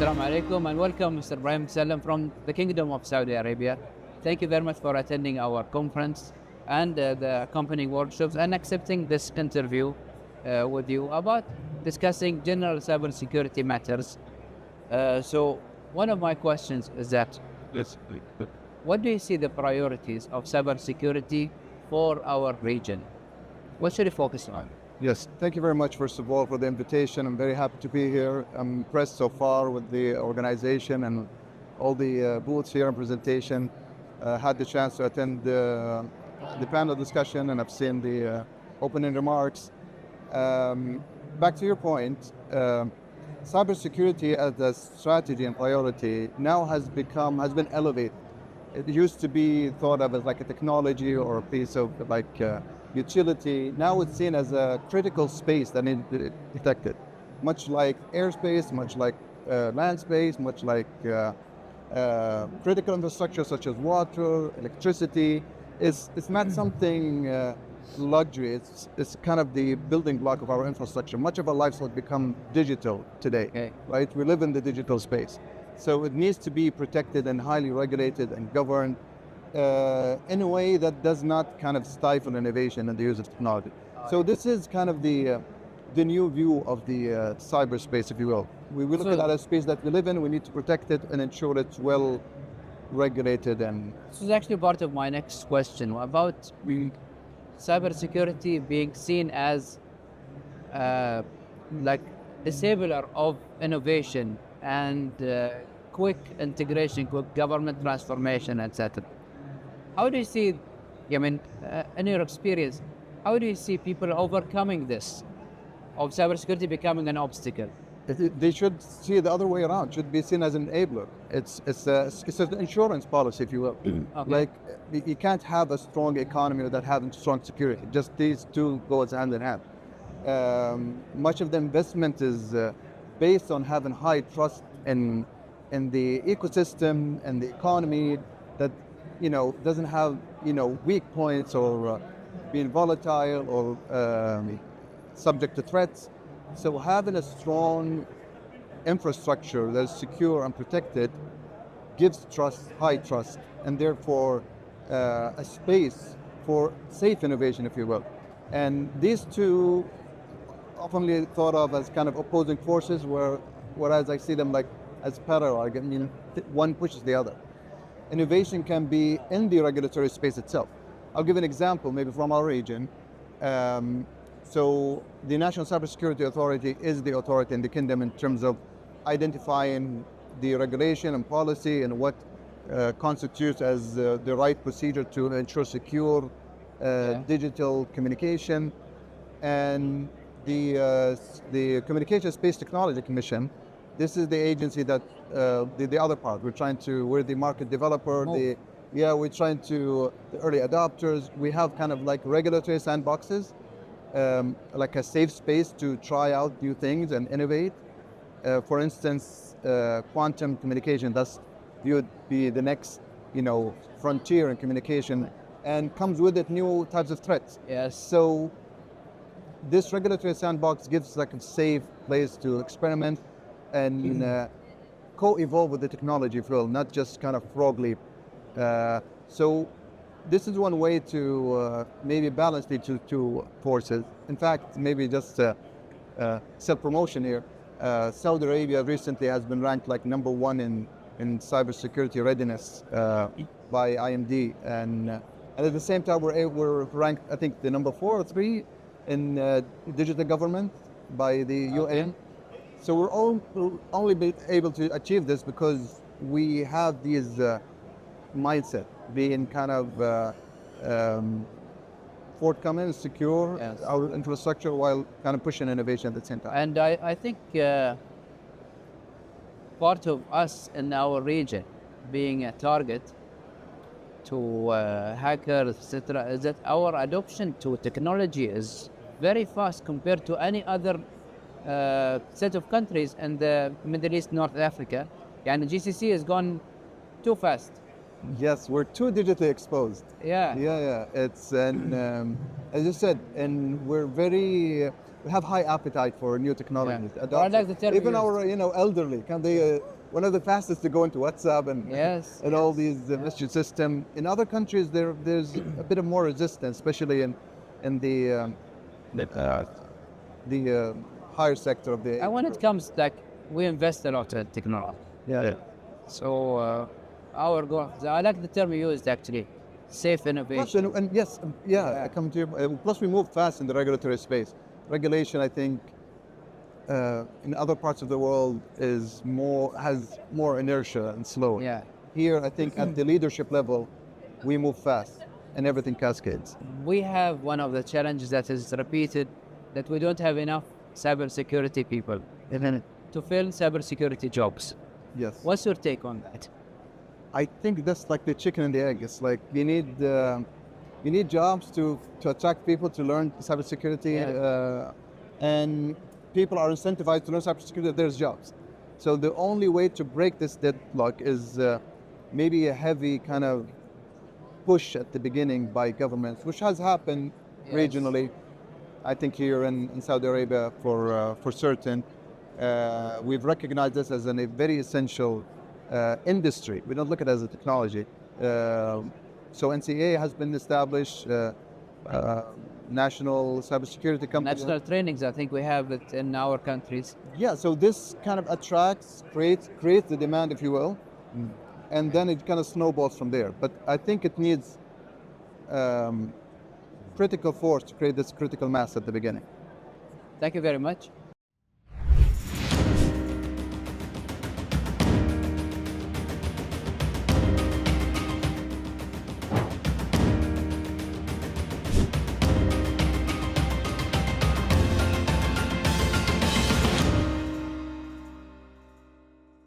Assalamu alaikum and welcome Mr. Ibrahim Almosallam from the Kingdom of Saudi Arabia. Thank you very much for attending our conference and the accompanying workshops and accepting this interview with you about discussing general cybersecurity matters. So one of my questions is that what do you see the priorities of cybersecurity for our region? What should we focus on? Yes, thank you very much, first of all, for the invitation. I'm very happy to be here. I'm impressed so far with the organization and all the booths here and presentation. Had the chance to attend the panel discussion, and I've seen the opening remarks. Back to your point, cybersecurity as a strategy and priority now has been elevated. It used to be thought of as like a technology or a piece of utility. Now it's seen as a critical space that needs to be protected, much like airspace, much like land space, much like critical infrastructure such as water, electricity. It's not something luxury. It's kind of the building block of our infrastructure. Much of our lives have become digital today, right? We live in the digital space. So it needs to be protected and highly regulated and governed in a way that does not kind of stifle innovation and the use of technology. So this is kind of the new view of the cyberspace, if you will. We look at that as space that we live in. We need to protect it and ensure it's well regulated. And this is actually part of my next question about cybersecurity being seen as like disabler of innovation and quick integration, quick government transformation, etc. How do you see, in your experience, how do you see people overcoming this, of cybersecurity becoming an obstacle? They should see it the other way around. It should be seen as an enabler. It's an insurance policy, if you will. Okay. Like, you can't have a strong economy without having strong security. Just these two goes hand in hand. Much of the investment is based on having high trust in the ecosystem and the economy that doesn't have weak points or being volatile or subject to threats. So having a strong infrastructure that is secure and protected gives trust, high trust, and therefore a space for safe innovation, if you will. And these two often thought of as kind of opposing forces, whereas I see them like as parallel. One pushes the other. Innovation can be in the regulatory space itself. I'll give an example, maybe from our region. So the National Cybersecurity Authority is the authority in the kingdom in terms of identifying the regulation and policy and what constitutes as the right procedure to ensure secure digital communication. And the Communication Space Technology Commission, this is the agency that the other part. We're the market developer. We're trying to the early adopters. We have kind of like regulatory sandboxes, like a safe space to try out new things and innovate. For instance, quantum communication, thus would be the next, frontier in communication, and comes with it new types of threats. Yes. So this regulatory sandbox gives like a safe place to experiment and co-evolve with the technology, if you will, not just kind of frog leap. So this is one way to maybe balance the two forces. In fact, maybe just self-promotion here. Saudi Arabia recently has been ranked like #1 in cybersecurity readiness by IMD, and at the same time we're ranked, I think, the #4 or 3 in digital government by the UN. So we're only be able to achieve this because we have these mindset being kind of forthcoming, secure, our infrastructure, while kind of pushing innovation at the same time. And I think part of us in our region being a target to hackers, etc., is that our adoption to technology is very fast compared to any other set of countries in the Middle East, North Africa. And the GCC has gone too fast. Yes, we're too digitally exposed. Yeah. Yeah. It's and as you said, and we have high appetite for new technologies. Yeah. I like the term Even you our elderly, can they one of the fastest to go into WhatsApp and Yes. and all these message system. In other countries, there's a bit of more resistance, especially in the higher sector of the. And when it comes, like, we invest a lot in technology. Yeah. So our goal, I like the term you used actually, safe Plus, innovation. and yes, I come to you. Plus, we move fast in the regulatory space. Regulation, I think, in other parts of the world has more inertia and slow. Yeah. Here, I think at the leadership level, we move fast and everything cascades. We have one of the challenges that is repeated, that we don't have enough cybersecurity people to fill cybersecurity jobs. Yes. What's your take on that? I think that's like the chicken and the egg. It's like you need jobs to attract people to learn cybersecurity, and people are incentivized to learn cybersecurity. There's jobs, so the only way to break this deadlock is maybe a heavy kind of push at the beginning by governments, which has happened regionally. I think here in Saudi Arabia for certain, we've recognized this as a very essential industry. We don't look at it as a technology. So NCA has been established, national cybersecurity company. National trainings, I think we have it in our countries. Yeah, so this kind of creates the demand, if you will, and then it kind of snowballs from there. But I think it needs critical force to create this critical mass at the beginning. Thank you very much.